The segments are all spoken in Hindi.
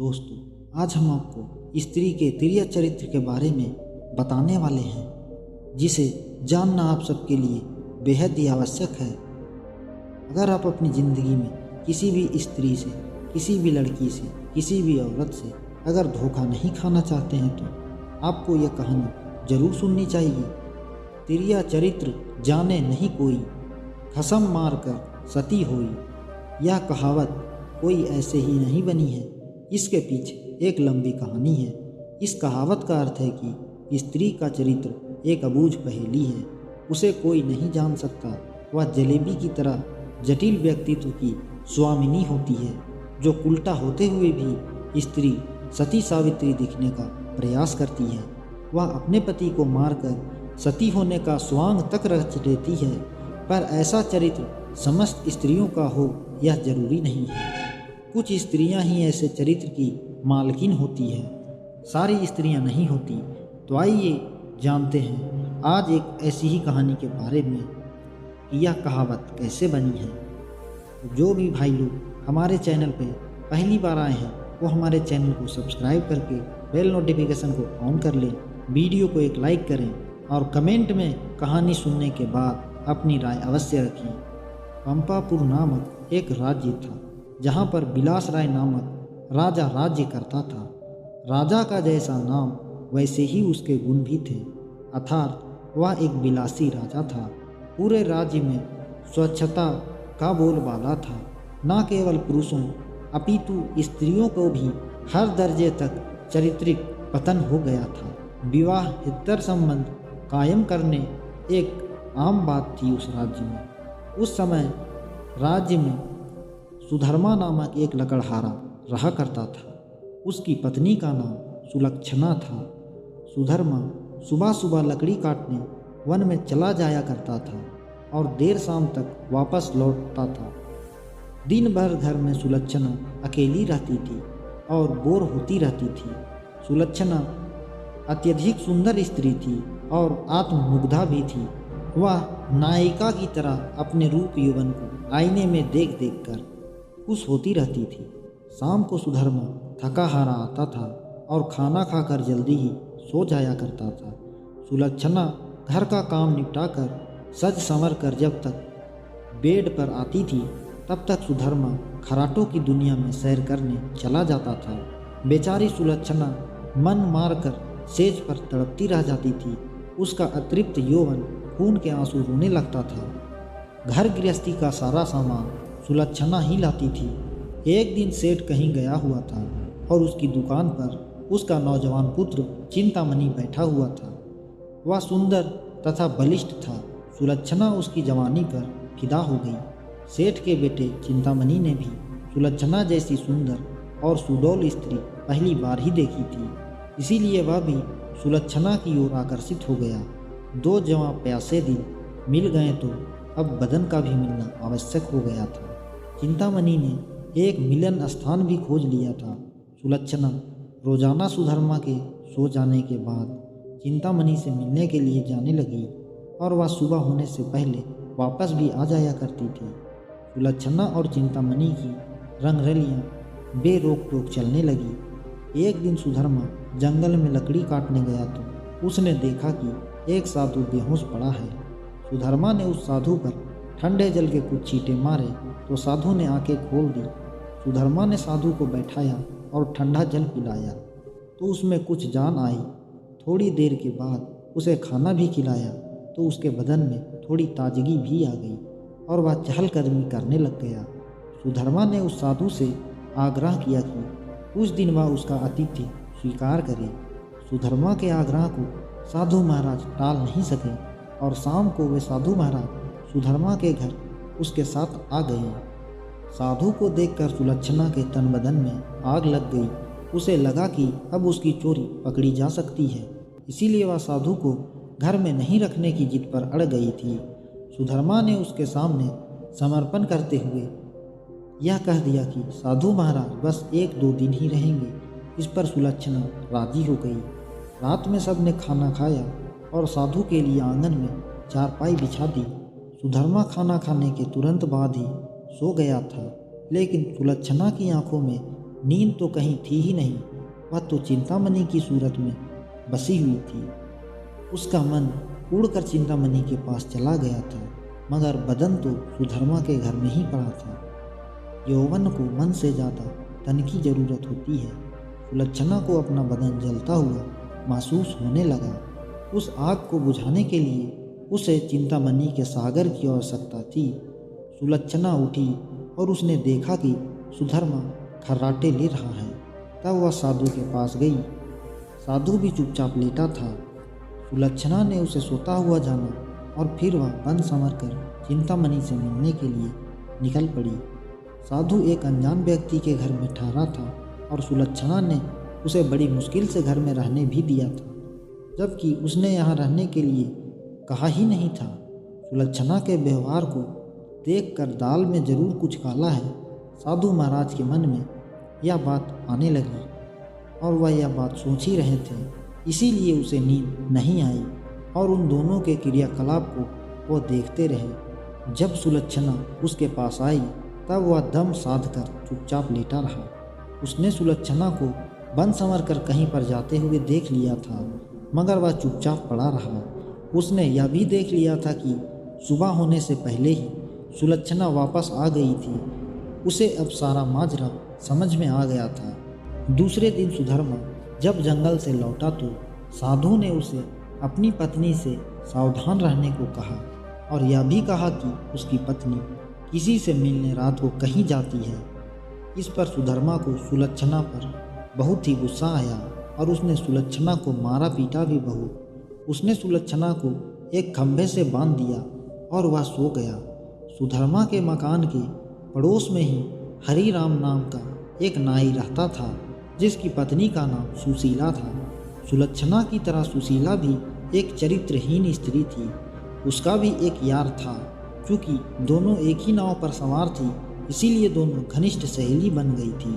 दोस्तों, आज हम आपको स्त्री के तिर्या चरित्र के बारे में बताने वाले हैं, जिसे जानना आप सबके लिए बेहद ही आवश्यक है। अगर आप अपनी ज़िंदगी में किसी भी स्त्री से, किसी भी लड़की से, किसी भी औरत से अगर धोखा नहीं खाना चाहते हैं तो आपको यह कहानी जरूर सुननी चाहिए। तिर्या चरित्र जाने नहीं कोई, खसम मार कर सती होई। यह कहावत कोई ऐसे ही नहीं बनी है, इसके पीछे एक लंबी कहानी है। इस कहावत का अर्थ है कि स्त्री का चरित्र एक अबूझ पहेली है, उसे कोई नहीं जान सकता। वह जलेबी की तरह जटिल व्यक्तित्व की स्वामिनी होती है, जो उल्टा होते हुए भी स्त्री सती सावित्री दिखने का प्रयास करती है। वह अपने पति को मारकर सती होने का स्वांग तक रच लेती है, पर ऐसा चरित्र समस्त स्त्रियों का हो यह जरूरी नहीं है। कुछ स्त्रियां ही ऐसे चरित्र की मालकिन होती है, सारी स्त्रियां नहीं होती। तो आइए जानते हैं आज एक ऐसी ही कहानी के बारे में कि यह कहावत कैसे बनी है। तो जो भी भाई लोग हमारे चैनल पे पहली बार आए हैं वो हमारे चैनल को सब्सक्राइब करके बेल नोटिफिकेशन को ऑन कर लें, वीडियो को एक लाइक करें और कमेंट में कहानी सुनने के बाद अपनी राय अवश्य रखें। पंपापुर नामक एक राज्य था, जहाँ पर बिलास राय नामक राजा राज्य करता था। राजा का जैसा नाम वैसे ही उसके गुण भी थे, अर्थात वह एक बिलासी राजा था। पूरे राज्य में स्वच्छता का बोलबाला था। न केवल पुरुषों अपितु स्त्रियों को भी हर दर्जे तक चारित्रिक पतन हो गया था। विवाहेतर संबंध कायम करने एक आम बात थी उस राज्य में। उस समय राज्य में सुधर्मा नामक एक लकड़हारा रहा करता था। उसकी पत्नी का नाम सुलक्षणा था। सुधर्मा सुबह सुबह लकड़ी काटने वन में चला जाया करता था और देर शाम तक वापस लौटता था। दिन भर घर में सुलक्षणा अकेली रहती थी और बोर होती रहती थी। सुलक्षणा अत्यधिक सुंदर स्त्री थी और आत्ममुग्धा भी थी। वह नायिका की तरह अपने रूप यौवन को आईने में देख देख कर खुश होती रहती थी। शाम को सुधर्मा थका हारा आता था और खाना खाकर जल्दी ही सो जाया करता था। सुलक्षणा घर का काम निपटाकर सज संवर कर जब तक बेड पर आती थी तब तक सुधर्मा खराटों की दुनिया में सैर करने चला जाता था। बेचारी सुलक्षणा मन मारकर सेज पर तड़पती रह जाती थी। उसका अतृप्त यौवन खून के आंसू रोने लगता था। घर गृहस्थी का सारा सामान सुलक्षणा ही लाती थी। एक दिन सेठ कहीं गया हुआ था और उसकी दुकान पर उसका नौजवान पुत्र चिंतामणि बैठा हुआ था। वह सुंदर तथा बलिष्ठ था। सुलक्षणा उसकी जवानी पर फिदा हो गई। सेठ के बेटे चिंतामणि ने भी सुलक्षणा जैसी सुंदर और सुडौल स्त्री पहली बार ही देखी थी, इसीलिए वह भी सुलक्षणा की ओर आकर्षित हो गया। दो जवां प्यासे दिल मिल गए तो अब बदन का भी मिलना आवश्यक हो गया था। चिंतामणि ने एक मिलन स्थान भी खोज लिया था। सुलक्षणा रोजाना सुधर्मा के सो जाने के बाद चिंतामणि से मिलने के लिए जाने लगी और वह सुबह होने से पहले वापस भी आ जाया करती थी। सुलक्षणा और चिंतामणि की रंगरलियाँ बेरोक टोक चलने लगी। एक दिन सुधर्मा जंगल में लकड़ी काटने गया तो उसने देखा कि एक साधु बेहोश पड़ा है। सुधर्मा ने उस साधु पर ठंडे जल के कुछ छींटे मारे तो साधु ने आंखें खोल दी। सुधर्मा ने साधु को बैठाया और ठंडा जल पिलाया तो उसमें कुछ जान आई। थोड़ी देर के बाद उसे खाना भी खिलाया तो उसके बदन में थोड़ी ताजगी भी आ गई और वह चहलकदमी करने लग गया। सुधर्मा ने उस साधु से आग्रह किया कि कुछ दिन वह उसका आतिथ्य स्वीकार करे। सुधर्मा के आग्रह को साधु महाराज टाल नहीं सके और शाम को वे साधु महाराज सुधर्मा के घर उसके साथ आ गए। साधु को देखकर सुलक्षणा के तन बदन में आग लग गई। उसे लगा कि अब उसकी चोरी पकड़ी जा सकती है, इसीलिए वह साधु को घर में नहीं रखने की जिद पर अड़ गई थी। सुधर्मा ने उसके सामने समर्पण करते हुए यह कह दिया कि साधु महाराज बस 1-2 दिन ही रहेंगे। इस पर सुलक्षणा राजी हो गई। रात में सबने खाना खाया और साधु के लिए आंगन में चारपाई बिछा दी। सुधर्मा खाना खाने के तुरंत बाद ही सो गया था, लेकिन सुलक्षणा की आंखों में नींद तो कहीं थी ही नहीं, वह तो चिंतामणि की सूरत में बसी हुई थी। उसका मन उड़कर चिंतामणि के पास चला गया था, मगर बदन तो सुधर्मा के घर में ही पड़ा था। यौवन को मन से ज़्यादा तन की ज़रूरत होती है। सुलक्षणा को अपना बदन जलता हुआ महसूस होने लगा। उस आग को बुझाने के लिए उसे चिंतामणि के सागर की आवश्यकता थी। सुलक्षणा उठी और उसने देखा कि सुधर्मा खर्राटे ले रहा है। तब वह साधु के पास गई। साधु भी चुपचाप लेटा था। सुलक्षणा ने उसे सोता हुआ जाना और फिर वह बन संवर कर चिंतामणि से मिलने के लिए निकल पड़ी। साधु एक अनजान व्यक्ति के घर में ठहरा था और सुलक्षणा ने उसे बड़ी मुश्किल से घर में रहने भी दिया था, जबकि उसने यहाँ रहने के लिए कहा ही नहीं था। सुलक्षणा के व्यवहार को देखकर दाल में जरूर कुछ काला है। साधु महाराज के मन में यह बात आने लगी और वह यह बात सोच ही रहे थे, इसीलिए उसे नींद नहीं आई और उन दोनों के क्रियाकलाप को वो देखते रहे। जब सुलक्षणा उसके पास आई तब वह दम साध कर चुपचाप लेटा रहा। उसने सुलक्षणा को बन संवर कर कहीं पर जाते हुए देख लिया था, मगर वह चुपचाप पड़ा रहा। उसने यह भी देख लिया था कि सुबह होने से पहले ही सुलक्षणा वापस आ गई थी। उसे अब सारा माजरा समझ में आ गया था। दूसरे दिन सुधर्मा जब जंगल से लौटा तो साधु ने उसे अपनी पत्नी से सावधान रहने को कहा और यह भी कहा कि उसकी पत्नी किसी से मिलने रात को कहीं जाती है। इस पर सुधर्मा को सुलक्षणा पर बहुत ही गुस्सा आया और उसने सुलक्षणा को मारा पीटा भी बहुत। उसने सुलक्षणा को एक खंभे से बांध दिया और वह सो गया। सुधर्मा के मकान के पड़ोस में ही हरिराम नाम का एक नाई रहता था, जिसकी पत्नी का नाम सुशीला था। सुलक्षणा की तरह सुशीला भी एक चरित्रहीन स्त्री थी। उसका भी एक यार था। चूँकि दोनों एक ही नाव पर सवार थी, इसीलिए दोनों घनिष्ठ सहेली बन गई थी।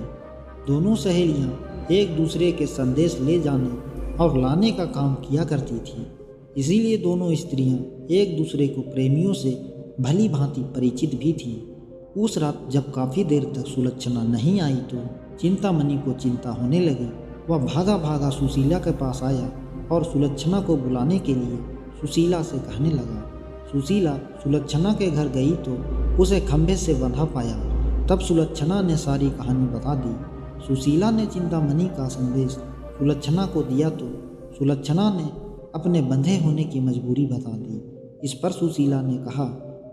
दोनों सहेलियां एक दूसरे के संदेश ले जाने और लाने का काम किया करती थी। इसीलिए दोनों स्त्रियां एक दूसरे को प्रेमियों से भली भांति परिचित भी थीं। उस रात जब काफ़ी देर तक सुलक्षणा नहीं आई तो चिंतामणि को चिंता होने लगी। वह भागा भागा सुशीला के पास आया और सुलक्षणा को बुलाने के लिए सुशीला से कहने लगा। सुशीला सुलक्षणा के घर गई तो उसे खंभे से बंधा पाया। तब सुलक्षणा ने सारी कहानी बता दी। सुशीला ने चिंतामणि का संदेश सुलक्षणा को दिया तो सुलक्षणा ने अपने बंधे होने की मजबूरी बता दी। इस पर सुशीला ने कहा,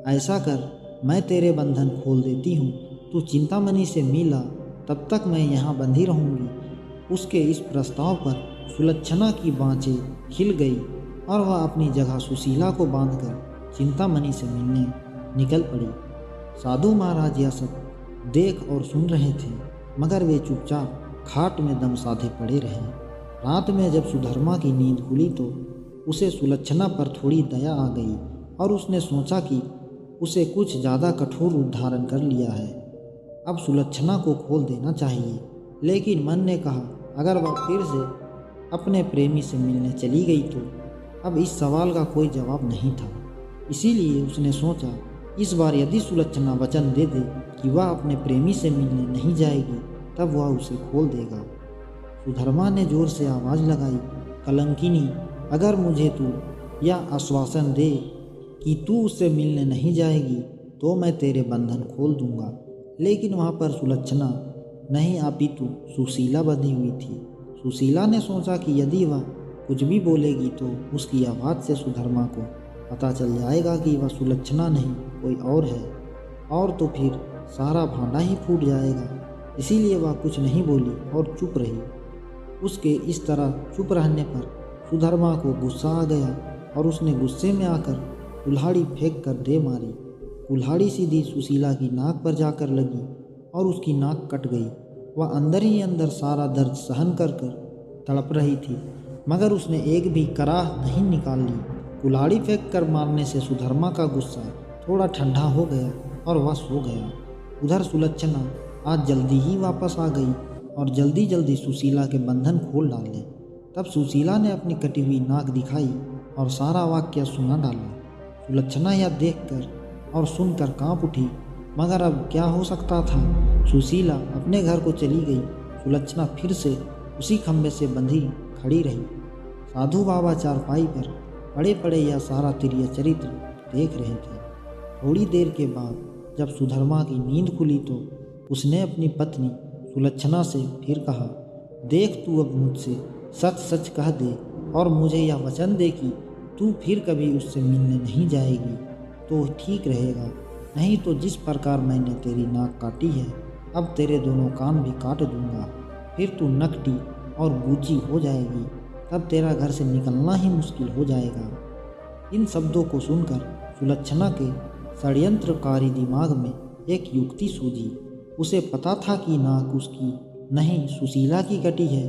ऐसा कर, मैं तेरे बंधन खोल देती हूँ। तू चिंतामणि से मिला तब तक मैं यहाँ बंधी रहूँगी। उसके इस प्रस्ताव पर सुलक्षणा की बाँचें खिल गई और वह अपनी जगह सुशीला को बांधकर चिंतामणि से मिलने निकल पड़ी। साधु महाराज यह सब देख और सुन रहे थे, मगर वे चुपचाप खाट में दम साधे पड़े रहे। रात में जब सुधर्मा की नींद खुली तो उसे सुलक्षणा पर थोड़ी दया आ गई और उसने सोचा कि उसे कुछ ज़्यादा कठोर रूप धारण कर लिया है, अब सुलक्षणा को खोल देना चाहिए। लेकिन मन ने कहा, अगर वह फिर से अपने प्रेमी से मिलने चली गई तो अब इस सवाल का कोई जवाब नहीं था। इसीलिए उसने सोचा, इस बार यदि सुलक्षणा वचन दे दे कि वह अपने प्रेमी से मिलने नहीं जाएगी, तब वह उसे खोल देगा। सुधर्मा ने जोर से आवाज़ लगाई, कलंकिनी, अगर मुझे तू यह आश्वासन दे कि तू उससे मिलने नहीं जाएगी तो मैं तेरे बंधन खोल दूंगा। लेकिन वहाँ पर सुलक्षणा नहीं अपितु सुशीला बंधी हुई थी। सुशीला ने सोचा कि यदि वह कुछ भी बोलेगी तो उसकी आवाज़ से सुधर्मा को पता चल जाएगा कि वह सुलक्षणा नहीं कोई और है, और तो फिर सारा भांडा ही फूट जाएगा। इसीलिए वह कुछ नहीं बोली और चुप रही। उसके इस तरह चुप रहने पर सुधर्मा को गुस्सा आ गया और उसने गुस्से में आकर कुल्हाड़ी फेंक कर दे मारी। कुल्हाड़ी सीधी सुशीला की नाक पर जाकर लगी और उसकी नाक कट गई। वह अंदर ही अंदर सारा दर्द सहन कर तड़प रही थी, मगर उसने एक भी कराह नहीं निकाल ली। कुल्हाड़ी फेंक कर मारने से सुधर्मा का गुस्सा थोड़ा ठंडा हो गया और वह सो गया। उधर सुलक्षणा आज जल्दी ही वापस आ गई और जल्दी जल्दी सुशीला के बंधन खोल डाले। तब सुशीला ने अपनी कटी हुई नाक दिखाई और सारा वाक्य सुना डाला। सुलक्षणा यह देखकर और सुनकर कांप उठी, मगर अब क्या हो सकता था। सुशीला अपने घर को चली गई। सुलक्षणा फिर से उसी खंभे से बंधी खड़ी रही। साधु बाबा चारपाई पर पड़े पड़े यह सारा तिर्य चरित्र देख रहे थे। थोड़ी देर के बाद जब सुधर्मा की नींद खुली तो उसने अपनी पत्नी सुलक्षणा से फिर कहा, देख तू अब मुझसे सच सच कह दे और मुझे यह वचन दे कि तू फिर कभी उससे मिलने नहीं जाएगी तो ठीक रहेगा, नहीं तो जिस प्रकार मैंने तेरी नाक काटी है अब तेरे दोनों कान भी काट दूंगा। फिर तू नकटी और बूची हो जाएगी, तब तेरा घर से निकलना ही मुश्किल हो जाएगा। इन शब्दों को सुनकर सुलक्षणा के षड्यंत्रकारी दिमाग में एक युक्ति सूझी। उसे पता था कि नाक उसकी नहीं सुशीला की कटी है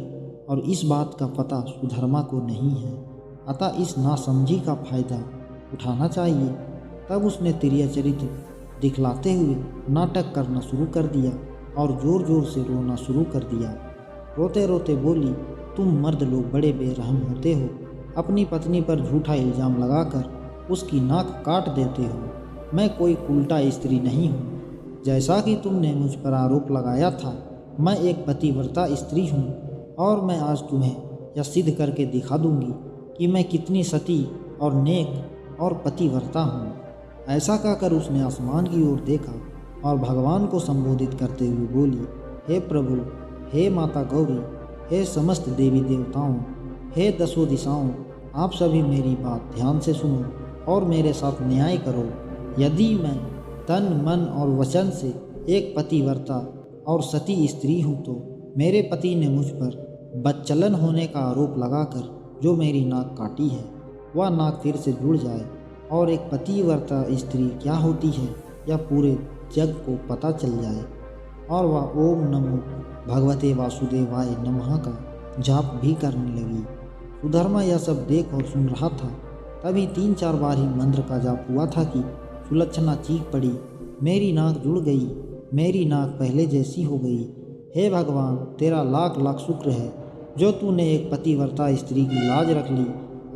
और इस बात का पता सुधर्मा को नहीं है, अतः इस नासमझी का फायदा उठाना चाहिए। तब उसने तिर्य चरित्र दिखलाते हुए नाटक करना शुरू कर दिया और ज़ोर ज़ोर से रोना शुरू कर दिया। रोते रोते बोली, तुम मर्द लोग बड़े बेरहम होते हो, अपनी पत्नी पर झूठा इल्ज़ाम लगाकर उसकी नाक काट देते हो। मैं कोई उल्टा स्त्री नहीं हूँ। जैसा कि तुमने मुझ पर आरोप लगाया था, मैं एक पतिव्रता स्त्री हूँ और मैं आज तुम्हें यह सिद्ध करके दिखा दूंगी कि मैं कितनी सती और नेक और पतिव्रता हूँ। ऐसा कहकर उसने आसमान की ओर देखा और भगवान को संबोधित करते हुए बोली, हे प्रभु, हे माता गौरी, हे समस्त देवी देवताओं, हे दसों दिशाओं, आप सभी मेरी बात ध्यान से सुनो और मेरे साथ न्याय करो। यदि मैं तन मन और वचन से एक पतिव्रता और सती स्त्री हूँ तो मेरे पति ने मुझ पर बच्चलन होने का आरोप लगाकर जो मेरी नाक काटी है वह नाक फिर से जुड़ जाए और एक पतिव्रता स्त्री क्या होती है यह पूरे जग को पता चल जाए और वह ओम नमो भगवते वासुदेवाय नमः का जाप भी करने लगी। सुधर्मा यह सब देख और सुन रहा था। तभी 3-4 बार ही मंत्र का जाप हुआ था कि सुलक्षणा चीख पड़ी, मेरी नाक जुड़ गई, मेरी नाक पहले जैसी हो गई। हे भगवान, तेरा लाख लाख शुक्र है जो तूने एक पतिव्रता स्त्री की लाज रख ली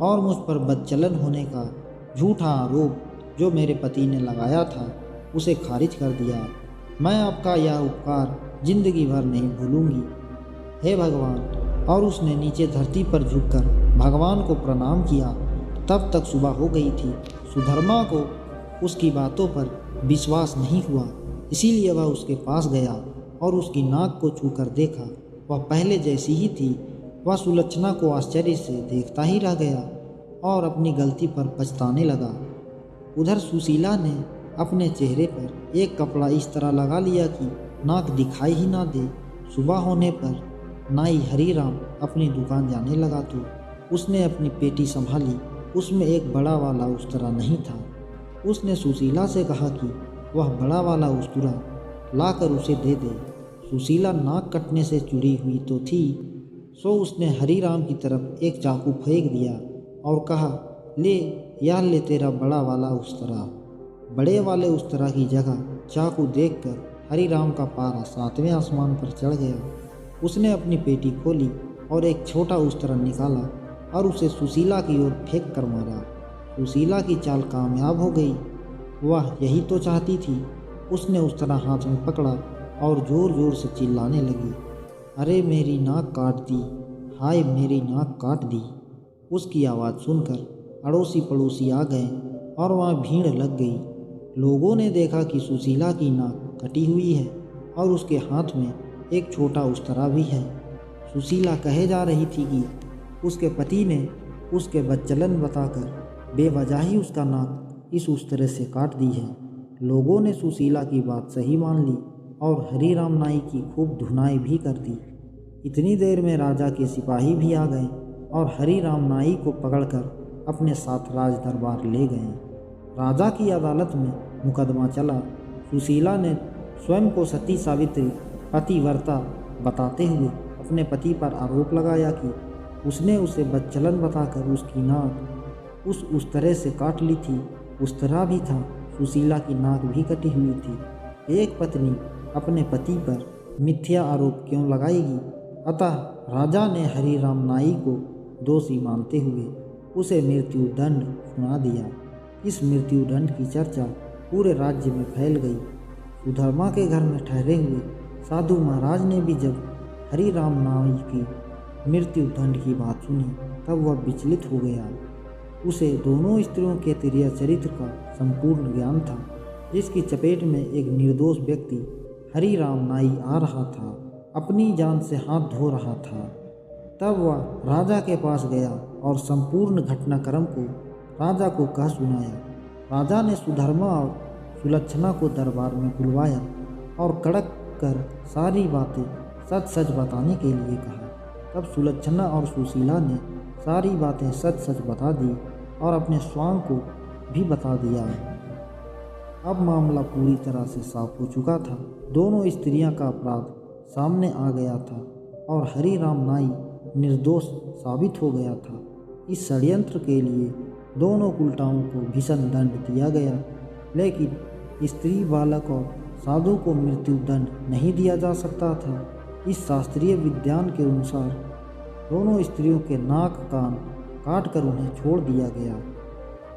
और मुझ पर बदचलन होने का झूठा आरोप जो मेरे पति ने लगाया था उसे खारिज कर दिया। मैं आपका यह उपकार जिंदगी भर नहीं भूलूंगी, हे भगवान। और उसने नीचे धरती पर झुककर भगवान को प्रणाम किया। तब तक सुबह हो गई थी। सुधर्मा को उसकी बातों पर विश्वास नहीं हुआ, इसीलिए वह उसके पास गया और उसकी नाक को छूकर देखा, वह पहले जैसी ही थी। वह सुलक्षणा को आश्चर्य से देखता ही रह गया और अपनी गलती पर पछताने लगा। उधर सुशीला ने अपने चेहरे पर एक कपड़ा इस तरह लगा लिया कि नाक दिखाई ही ना दे। सुबह होने पर नाई हरिराम अपनी दुकान जाने लगा तो उसने अपनी पेटी संभाली, उसमें एक बड़ा वाला उस्तरा नहीं था। उसने सुशीला से कहा कि वह बड़ा वाला उस्तरा लाकर उसे दे दे। सुशीला नाक कटने से जुड़ी हुई तो थी, सो उसने हरिराम की तरफ एक चाकू फेंक दिया और कहा, ले यह ले तेरा बड़ा वाला उस्तरा। बड़े वाले उस्तरा की जगह चाकू देखकर हरिराम का पारा 7वें आसमान पर चढ़ गया। उसने अपनी पेटी खोली और एक छोटा उस्तरा निकाला और उसे सुशीला की ओर फेंक कर मारा। सुशीला की चाल कामयाब हो गई, वह यही तो चाहती थी। उसने उस्तरा हाथ में पकड़ा और ज़ोर ज़ोर से चिल्लाने लगी, अरे मेरी नाक काट दी, हाय मेरी नाक काट दी। उसकी आवाज़ सुनकर अड़ोसी पड़ोसी आ गए और वहाँ भीड़ लग गई। लोगों ने देखा कि सुशीला की नाक कटी हुई है और उसके हाथ में एक छोटा उस्तरा भी है। सुशीला कहे जा रही थी कि उसके पति ने उसके बदचलन बताकर बेवजह ही उसका नाक इस उस्तरे से काट दी है। लोगों ने सुशीला की बात सही मान ली और हरिराम नाई की खूब धुनाई भी कर दी। इतनी देर में राजा के सिपाही भी आ गए और हरिराम नाई को पकड़कर अपने साथ राज दरबार ले गए। राजा की अदालत में मुकदमा चला। सुशीला ने स्वयं को सती सावित्री पतिव्रता बताते हुए अपने पति पर आरोप लगाया कि उसने उसे बदचलन बताकर उसकी नाक उस तरह से काट ली थी। उस्तरा भी था, सुशीला की नाक भी कटी हुई थी। एक पत्नी अपने पति पर मिथ्या आरोप क्यों लगाएगी? अतः राजा ने हरिराम नाई को दोषी मानते हुए उसे मृत्यु दंड सुना दिया। इस मृत्यु दंड की चर्चा पूरे राज्य में फैल गई। सुधर्मा के घर में ठहरे हुए साधु महाराज ने भी जब हरि राम नाई की मृत्यु दंड की बात सुनी तब वह विचलित हो गया। उसे दोनों स्त्रियों के तिर्या चरित्र का संपूर्ण ज्ञान था, जिसकी चपेट में एक निर्दोष व्यक्ति हरि राम नाई आ रहा था, अपनी जान से हाथ धो रहा था। तब वह राजा के पास गया और संपूर्ण घटनाक्रम को राजा को कह सुनाया। राजा ने सुधर्मा और सुलक्षणा को दरबार में बुलवाया और कड़क कर सारी बातें सच सच बताने के लिए कहा। तब सुलक्षणा और सुशीला ने सारी बातें सच सच बता दी और अपने स्वांग को भी बता दिया। अब मामला पूरी तरह से साफ हो चुका था। दोनों स्त्रियां का अपराध सामने आ गया था और हरि राम नाई निर्दोष साबित हो गया था। इस षड्यंत्र के लिए दोनों उल्टाओं को भीषण दंड दिया गया, लेकिन स्त्री, बालक और साधु को मृत्यु दंड नहीं दिया जा सकता था। इस शास्त्रीय विज्ञान के अनुसार दोनों स्त्रियों के नाक कान काटकर उन्हें छोड़ दिया गया।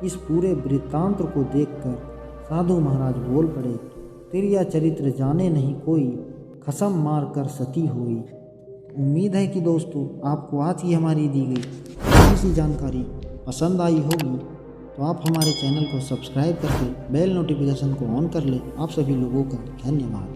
इस पूरे वृत्तांत को देखकर साधु महाराज बोल पड़े, तिर्या चरित्र जाने नहीं कोई, खसम मार कर सती हुई। उम्मीद है कि दोस्तों आपको आज की हमारी दी गई थोड़ी सी जानकारी पसंद आई होगी, तो आप हमारे चैनल को सब्सक्राइब करके बेल नोटिफिकेशन को ऑन कर लें। आप सभी लोगों का धन्यवाद।